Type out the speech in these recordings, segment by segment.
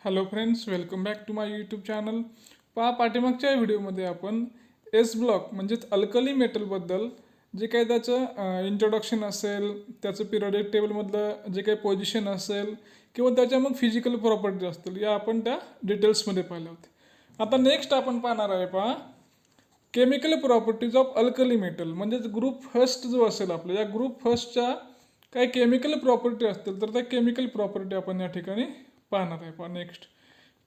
Hello friends, welcome back to my YouTube channel. पहा, पाठीमागच्या व्हिडिओमध्ये आपण एस ब्लॉक म्हणजेच अल्कली मेटलबद्दल जे काही त्याचं इंट्रोडक्शन असेल, त्याचं पिरियडिक टेबलमधलं जे काही पोझिशन असेल किंवा त्याच्या मग फिजिकल प्रॉपर्टी असतील, या आपण त्या डिटेल्समध्ये पाहिल्या होते. आता नेक्स्ट आपण पाहणार आहे, पहा, chemical properties of alkali metal. म्हणजेच ग्रुप फर्स्ट जो असेल आपला, या ग्रुप फर्स्टच्या काही केमिकल प्रॉपर्टी असतील तर त्या केमिकल प्रॉपर्टी आपण या ठिकाणी पाहणार आहे. पहा next,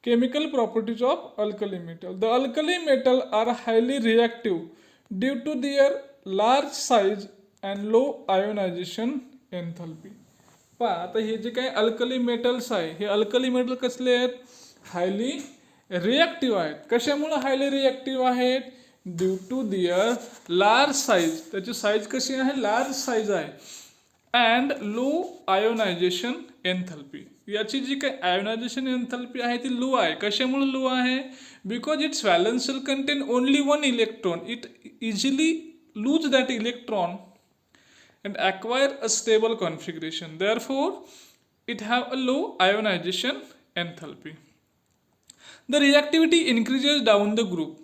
chemical properties of alkali metal. The alkali metal are highly reactive due to their large size and low ionization enthalpy. पहा, आता हे जे काही अल्कली मेटल्स आहे, हे अल्कली मेटल कसले आहेत? हायली रिॲक्टिव्ह आहेत. कशामुळे हायली रिॲक्टिव्ह आहेत? Due to their large size. त्याची साईज कशी आहे? लार्ज साईज आहे. And low ionization enthalpy. याची जी काही आयोनायझेशन एन्थॅल्पी आहे ती लो आहे. कशामुळे लो आहे? Because its valence shell contain only one electron. It easily lose that electron and acquire a stable configuration. Therefore, it have a low ionization enthalpy. The reactivity increases down the group.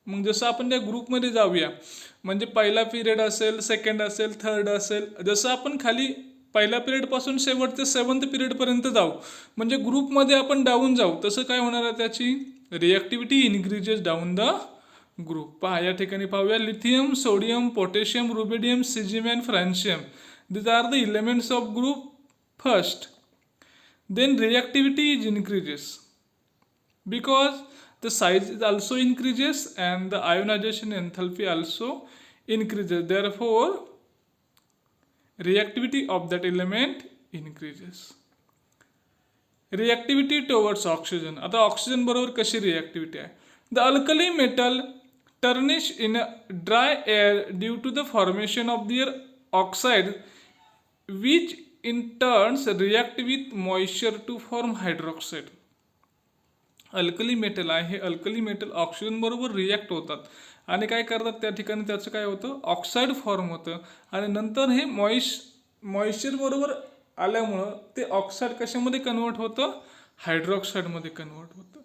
मग जसं आपण त्या ग्रुपमध्ये जाऊया, म्हणजे पहिला period असेल, second असेल, थर्ड असेल, जसं आपण खाली पहिल्या पिरियडपासून शेवटच्या 7th पिरियडपर्यंत जाऊ, म्हणजे ग्रुपमध्ये आपण डाऊन जाऊ, तसं काय होणार आहे? त्याची reactivity increases down the group. पहा, या ठिकाणी पाहूया, lithium, sodium, potassium, rubidium, caesium and francium. These are the elements of group first. Then reactivity is increases because the size is also increases and the ionization enthalpy also increases. Therefore, reactivity of that element increases. Reactivity towards oxygen. आता oxygen बरोबर कशी रिॲक्टिव्हिटी आहे? The alkali metal tarnish in a dry air due to the formation of their oxide, which in turns react with moisture to form hydroxide. Alkali metal आहे, हे alkali metal oxygen बरोबर react होतात आणि काय करतात? त्या ठिकाणी त्याचं काय होतं? ऑक्साईड फॉर्म होतं आणि नंतर हे मॉइश्चर बरोबर आल्यामुळं ते ऑक्साईड कशामध्ये कन्वर्ट होतं? हायड्रॉक्साईडमध्ये कन्वर्ट होतं.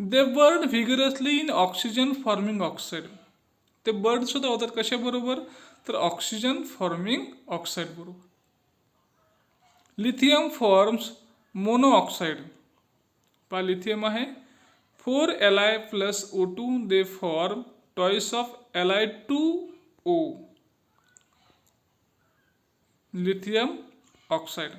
They burn vigorously in oxygen forming oxide. ते बर्न सुद्धा होतात कशाबरोबर? तर ऑक्सिजन फॉर्मिंग ऑक्साईड बरोबर. Lithium forms mono oxide. पहा, लिथियम आहे, 4 Li plus O2, they form twice of Li2O, lithium oxide.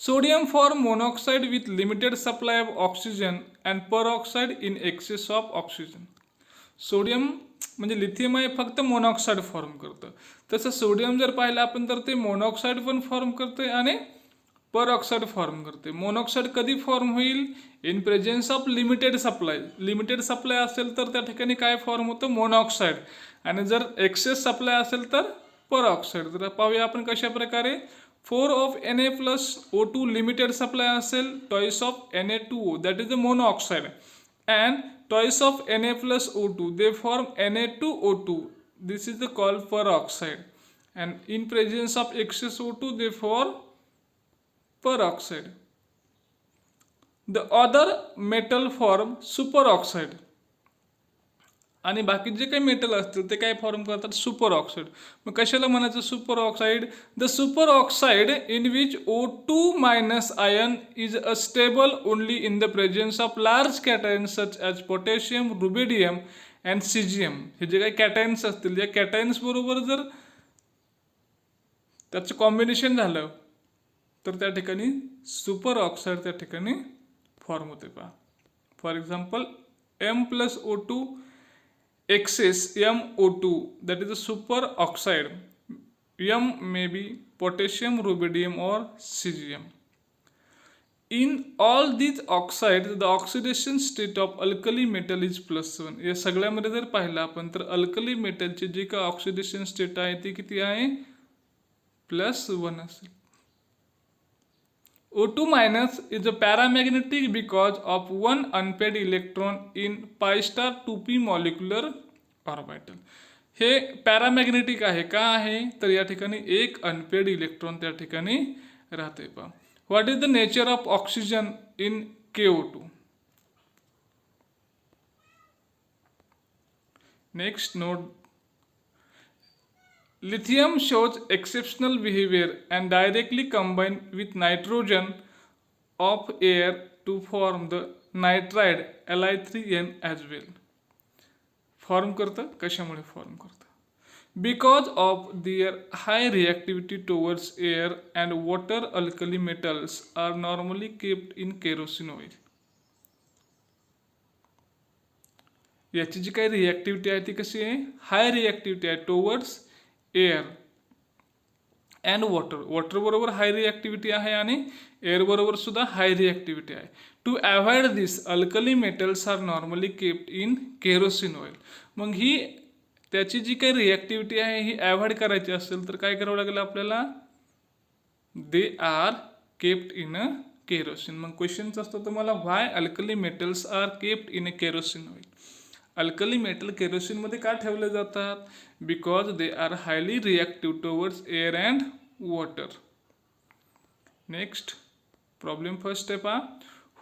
Sodium form monoxide with limited supply of oxygen and peroxide in excess of oxygen. Sodium म्हणजे lithium आहे, फक्त monoxide form करतं. तसं sodium जर पाहिलं आपण तर ते मोनॉक्साईड पण फॉर्म करते आणि परऑक्साईड फॉर्म करते. मोनॉक्साईड कधी फॉर्म होईल? In presence of limited supply. Limited supply असेल तर त्या ठिकाणी काय फॉर्म होतं? मोनॉक्साईड. आणि जर एक्सेस सप्लाय असेल तर परऑक्साईड. तर पाहूया आपण कशा प्रकारे. 4 of Na plus O2 limited supply असेल, twice of Na2O, that is the monoxide, and twice of Na plus O2, they form Na2O2, this is the called peroxide. And in presence of excess O2, they form peroxide. The other metal form superoxide. आणि बाकी जे काही metal असतील ते काय form करतात? Super oxide. मग कशाला म्हणायचं super oxide? The super oxide in which O2 minus ion is a stable only in the presence of large cations such as potassium, rubidium and caesium. हे जे काही कॅटायन्स असतील, या कॅटायन्स बरोबर जर त्याचं कॉम्बिनेशन झालं तर त्या ठिकाणी सुपर ऑक्साईड त्या ठिकाणी फॉर्म होते. पहा, for example, M plus O2 excess MO2, that is a super oxide. M may be potassium, rubidium or cesium. In all these oxides, the oxidation state of alkali metal is +1. या सगळ्यामध्ये जर पाहिलं आपण तर alkali मेटलची जी का oxidation state आहे ती किती आहे? +1 असेल. O2 minus is a paramagnetic because of one unpaired electron in pi star 2p molecular orbital. हे पॅरामॅग्नेटिक आहे. का आहे? तर या ठिकाणी एक अनपेड इलेक्ट्रॉन त्या ठिकाणी राहते. पहा, what is the nature of oxygen in KO2. Next, note lithium shows exceptional behavior and directly combine with nitrogen of air to form the nitride Li3N as well. Form करतं कशामुळे form करतं? Because of their high reactivity towards air and water, alkali metals are normally kept in kerosene oil. याची जी काही रिॲक्टिव्हिटी आहे ती कशी आहे? हाय रिॲक्टिव्हिटी आहे towards air and water. Water बरोबर हाय रिॲक्टिव्हिटी आहे आणि एअर बरोबर सुद्धा हाय रिॲक्टिव्हिटी आहे. To avoid this alkali metals are normally kept in kerosene oil. मग ही त्याची जी काही रिॲक्टिव्हिटी आहे ही अवॉइड करायची असेल तर काय करावं लागेल आपल्याला? They are kept in a kerosene. मग क्वेश्चन्स असतो तुम्हाला why alkali metals are kept in a kerosene oil. Alkali metal केरोसिनमध्ये का ठेवले जातात? Because they are highly reactive towards air and water. Next problem first आहे पहा.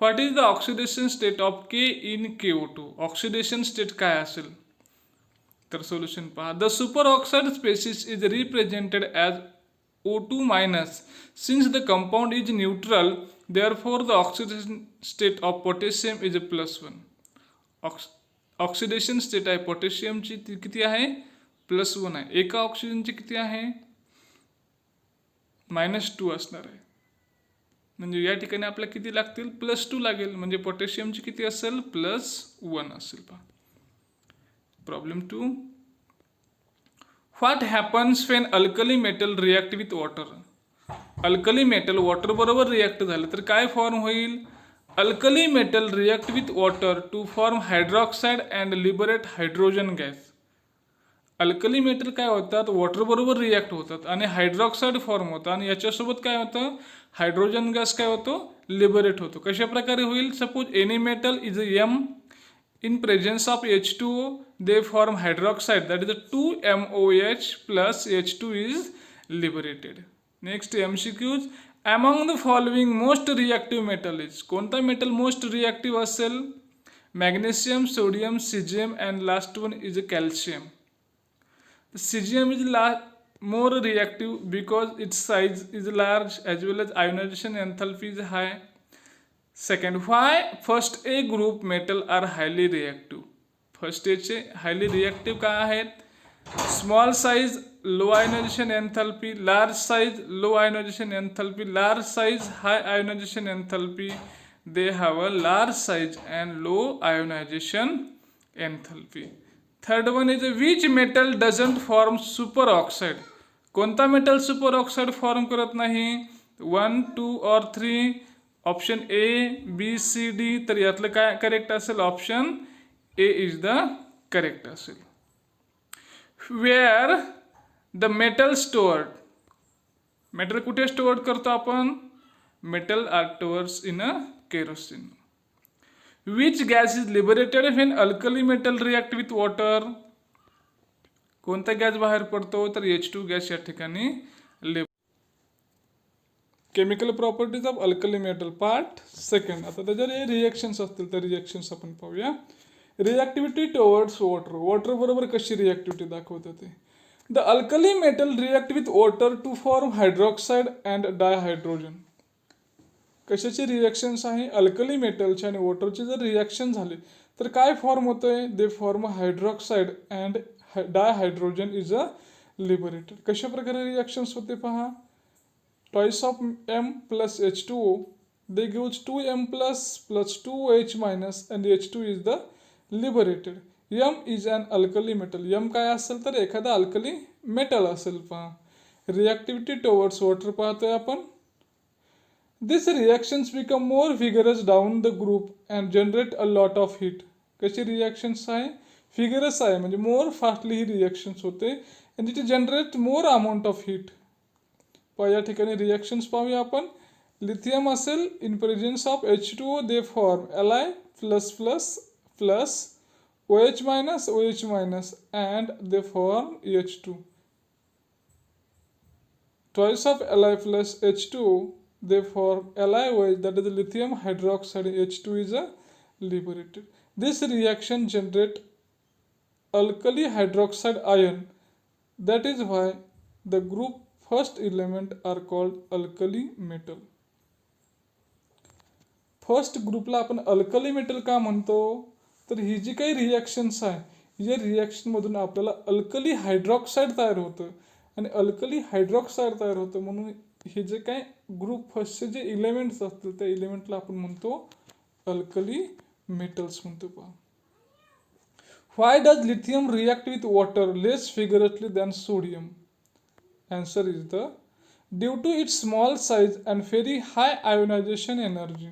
What is the oxidation state of K in KO2? Oxidation state काय असेल? तर solution पहा. The super oxide species is represented as O2 minus. Since the compound is neutral therefore the oxidation state of potassium is +1. Oxidation state आहे पोटॅशियमची ती किती आहे? +1 आहे. एका ऑक्सिजनची किती आहे? -2 असणार आहे. म्हणजे या ठिकाणी आपल्याला किती लागतील? +2 लागेल. म्हणजे पोटॅशियमची किती असेल? +1 असेल. पहा problem 2. What happens when alkali metal react with water? Alkali metal water बरोबर रिॲक्ट झालं तर काय फॉर्म होईल? Alkali metal react with water to form hydroxide and liberate hydrogen gas. Alkali metal काय होतात? वॉटर बरोबर रिॲक्ट होतात आणि हायड्रॉक्साईड फॉर्म होतं आणि याच्यासोबत काय होतं? हायड्रोजन गॅस काय होतो? लिबरेट होतो. कशा प्रकारे होईल? Suppose any metal is M in presence of H2O they form hydroxide, that is 2MOH plus H2 is liberated. Next MCQs. Among the following most reactive metal is? कोणता metal most reactive असेल? Magnesium, sodium, CGM and last one is calcium. The CGM is more reactive because its size is large as well as ionization enthalpy is high. Second, why first A group metal are highly reactive? First एचे highly reactive काय आहेत? Small size low ionization enthalpy, large size low ionization enthalpy, large size high ionization enthalpy. They have a large size and low ionization enthalpy. Third one is which metal doesn't form super oxide? कोणता metal super oxide form करत नाही? 1, 2 और 3. Option A, B, C, D. तर यातलं काय correct असेल? Option A is the correct असेल. Wear the metal stored? Metal कुठे स्टोअर्ड करतो आपण? Metal are stored in a kerosene. Which gas is liberated when alkali metal react with water? कोणता gas बाहेर पडतो? तर H2 गॅस या ठिकाणी. Chemical properties of alkali metal part second. आता त्याच्यावर रिॲक्शन्स असतील तर रिॲक्शन्स आपण पाहूया. रिॲक्टिव्हिटी टुवर्ड्स वॉटर. वॉटर बरोबर कशी रिॲक्टिव्हिटी दाखवते ते? The alkali metal react with water to form hydroxide and dihydrogen. कशाची रिॲक्शन्स आहे? अल्कली मेटलची आणि वॉटरची जर रिॲक्शन झाली तर काय फॉर्म होतंय? They form hydroxide and dihydrogen is a liberated. कशा प्रकारे रिॲक्शन्स होते पहा. Twice of M plus H2O, they gives 2M plus 2OH minus and H2 is the liberated. M is an alkali metal. M काय असेल तर एखादा alkali metal असेल पहा. रिॲक्टिव्हिटी टुवर्ड्स वॉटर पाहतोय आपण. These reactions become more vigorous down the group and generate a lot of heat. कशी reactions आहे? फिगरस आहे म्हणजे मोर फास्टली ही रिॲक्शन्स होते and it generate more amount of heat. या ठिकाणी रिॲक्शन्स पाहूया आपण. लिथियम असेल in presence of H2O they form Li++ OH minus OH minus and they form H2. Twice of Li plus H2O they form LiOH, that is lithium hydroxide H2 is liberated. This reaction generate alkali hydroxide ion. That is why the group first element are called alkali metal. First ग्रुपला आपण alkali metal का म्हणतो, तर ही जी काही reactions आहे या रिॲक्शनमधून आपल्याला alkali hydroxide तयार होतं आणि अल्कली हायड्रॉक्साईड तयार होतं म्हणून हे जे काय ग्रुप फर्स्टचे जे इलेमेंट्स असतील त्या इलेमेंटला आपण म्हणतो अल्कली मेटल्स म्हणतो. पहा, why does lithium react with water less vigorously than sodium? Answer is the due to its small size and very high ionization energy,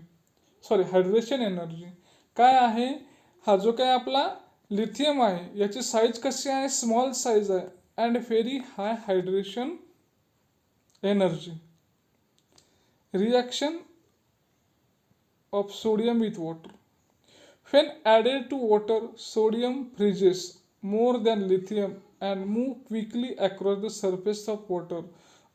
sorry hydration energy. काय आहे, हा जो काय आपला लिथियम आहे याची साईज कशी आहे, स्मॉल साईज आहे and very high hydration energy. Reaction of sodium with water. When added to water, sodium freezes more than lithium and move quickly across the surface of water.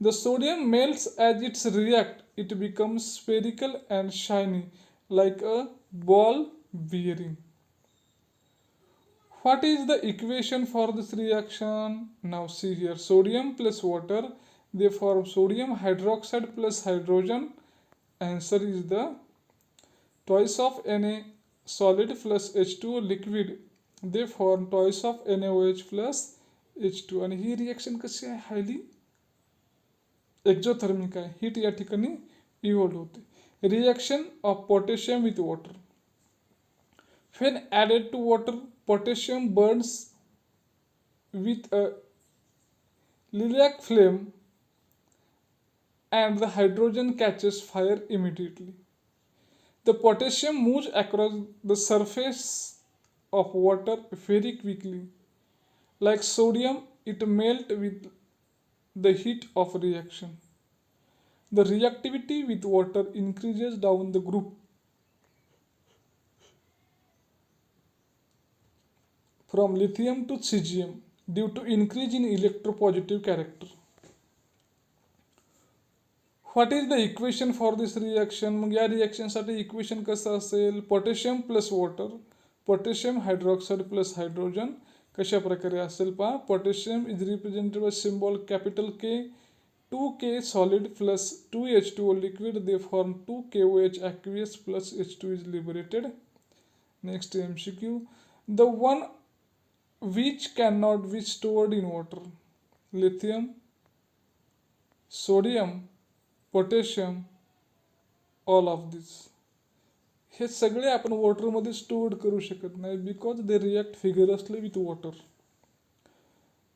The sodium melts as it reacts. It becomes spherical and shiny, like a ball bearing. What is the equation for this reaction? Now see here, sodium plus water, they form sodium hydroxide plus hydrogen. Answer is the twice of Na solid plus H2O liquid, they form twice of NaOH plus H2. आणि ही reaction कशी आहे, highly exothermic आहे, heat या ठिकाणी evolve होते. Reaction of potassium with water. When added to water, potassium burns with a lilac flame and the hydrogen catches fire immediately. The potassium moves across the surface of water very quickly. Like sodium, it melts with the heat of reaction. The reactivity with water increases down the group from lithium to cesium due to increase in electropositive character. What is the equation for this reaction? मग या रिॲक्शनसाठी equation कसं असेल, potassium plus water, potassium hydroxide plus hydrogen कशा प्रकारे असेल पहा. Potassium is represented by symbol capital K, 2K solid plus 2H2O liquid, they form 2KOH aqueous plus H2 is liberated. Next MCQ, the one which cannot be stored in water, lithium, sodium, potassium, all of this. हे सगळे आपण वॉटरमध्ये stored करू शकत नाही because they react vigorously with water.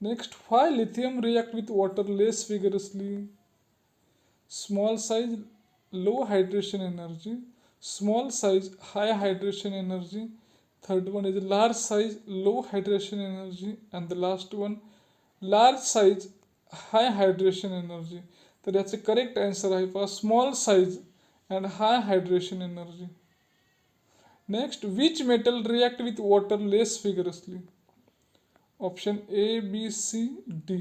Next, why lithium react with water less vigorously? Small size, low hydration energy, small size, high hydration energy. Third one is large size, low hydration energy. And the last one, large size, high hydration energy. तर याचे correct answer आहे पहा, small size and high hydration energy. Next, which metal react with water less vigorously? Option A, B, C, D.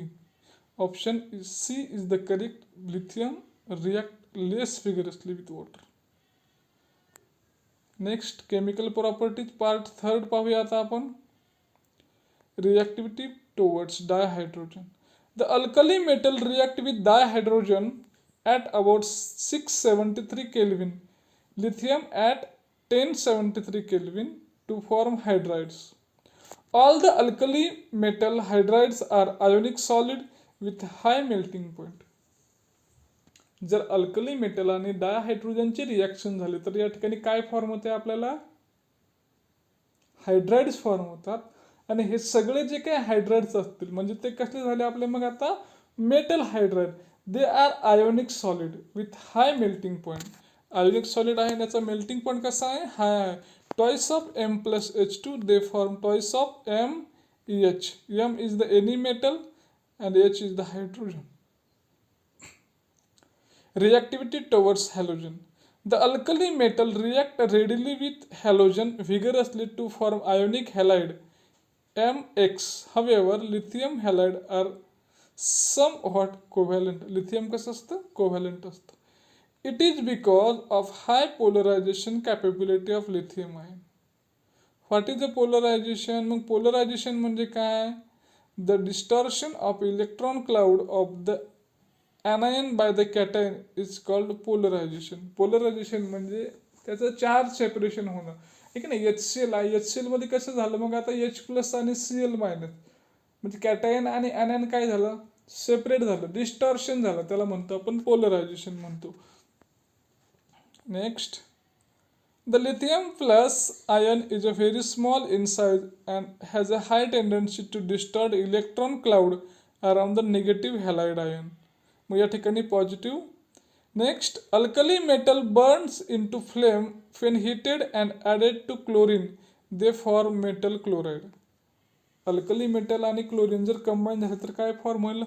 Option C is the correct. Lithium react less vigorously with water. Next, chemical properties part third पाहूया आता आपण. Reactivity towards dihydrogen. The alkali metal react with dihydrogen at about 673 Kelvin, lithium at 1073 Kelvin to form hydrides. All the alkali metal hydrides are ionic solid with high melting point. जर alkali metal आणि डायहायड्रोजनची reaction झाली तर या ठिकाणी काय form होते, आपल्याला हायड्राइड्स form होतात. आणि हे सगळे जे काही हायड्राइड्स असतील म्हणजे ते कसले झाले आपले, मग आता metal hydride, they are ionic solid with high melting point. Ionic solid आहे, त्याचा मेल्टिंग पॉईंट कसा आहे, हाय आहे. Toys of M plus H2, they form toys of MeH. M is the any metal and H is the hydrogen. Reactivity towards halogen. The alkali metal react readily with halogen vigorously to form ionic halide MX. However, lithium halide are somewhat covalent. Lithium कसं असतं, covalent असतं. It is because of high polarization capability of lithium ion. What is the polarization? मग polarization म्हणजे काय? The distortion of electron cloud of the anion by the cation is called polarization. Polarization म्हणजे त्याचं charge separation होणं. ठीक आहे ना, HCl आहे, HCl मध्ये कसं झालं मग आता H प्लस आणि Cl मायनस म्हणजे कॅटायन आणि anion काय झालं, सेपरेट झालं, डिस्टॉर्शन झालं, त्याला म्हणतो आपण पोलरायझेशन म्हणतो. Next, the lithium plus ion is a very small in size and has a high tendency to distort electron cloud around the negative halide ion. मग या ठिकाणी positive. Next, alkali metal Burns into flame when heated and added to chlorine they form metal chloride. Alkali metal आणि chlorine जर combine झालं तर काय form होईल?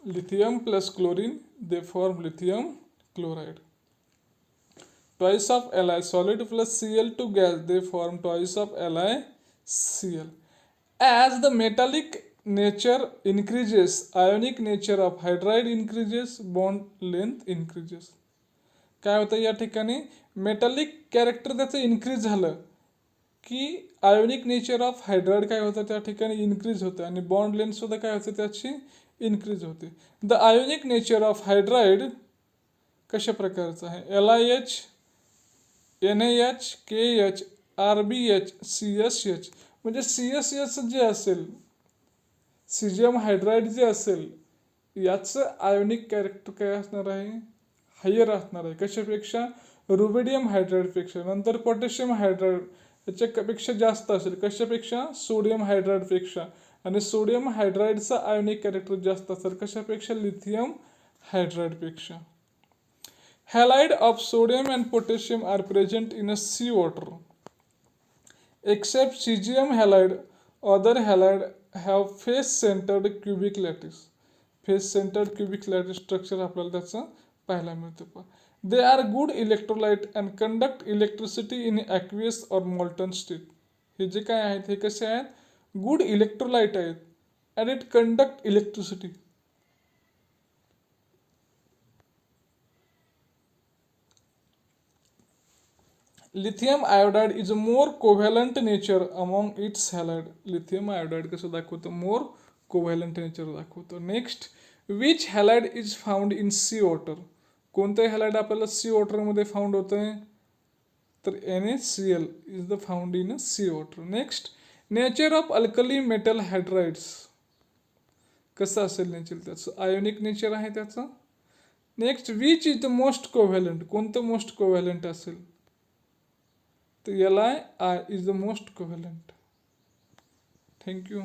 lithium plus chlorine they form lithium chloride. Twice of Li solid plus Cl2 gas they form twice of LiCl. As the metallic nature increases, ionic nature of hydride increases, bond length increases. काय होतं या ठिकाणी, metallic character त्याचं increase झालं की ionic nature of hydride काय होतं त्या ठिकाणी इन्क्रीज होतं आणि बॉन्ड लेंथ सुद्धा काय होते त्याची इन्क्रीज होते. The ionic nature of hydride कशा प्रकारचं आहे? LiH, NaH, KH, RbH, CSH. म्हणजे CSH जे असेल, सिजियम हायड्राइड जे असेल, याचं आयोनिक कॅरेक्टर काय असणार आहे? हायर असणार आहे. कशापेक्षा? रुबिडियम हायड्राइडपेक्षा. नंतर पोटॅशियम हायड्राइड याच्यापेक्षा जास्त असेल. कशापेक्षा? सोडियम हायड्राइडपेक्षा. आणि सोडियम हायड्राइडचा आयोनिक कॅरेक्टर जास्त असेल. कशापेक्षा? लिथियम हायड्राइडपेक्षा. Halide of sodium and potassium are present in a sea water. Except caesium halide, other halide have face centred cubic lattice. Face centred cubic lattice structure आपल्याला त्याचं पाहायला मिळतं. They are good electrolyte and conduct electricity in aqueous or molten state. हे जे काय आहेत हे कसे आहेत? गुड इलेक्ट्रोलाइट आहेत and it conduct electricity. Lithium iodide is a more covalent nature among its halide. Lithium iodide कसं दाखवतं? मोर कोव्हॅलंट नेचर दाखवतं. Next, which halide is found in sea water. कोणतं हॅलाइड आपल्याला सी वॉटरमध्ये found होतं आहे? तर NaCl is the found in sea water. Next, nature of alkali metal hydrides कसं असेल नेचर त्याचं? आयोनिक नेचर आहे त्याचं. Next, which is the most covalent. कोणतं मोस्ट कोव्हॅलंट असेल? तर Li is the most covalent. Thank you.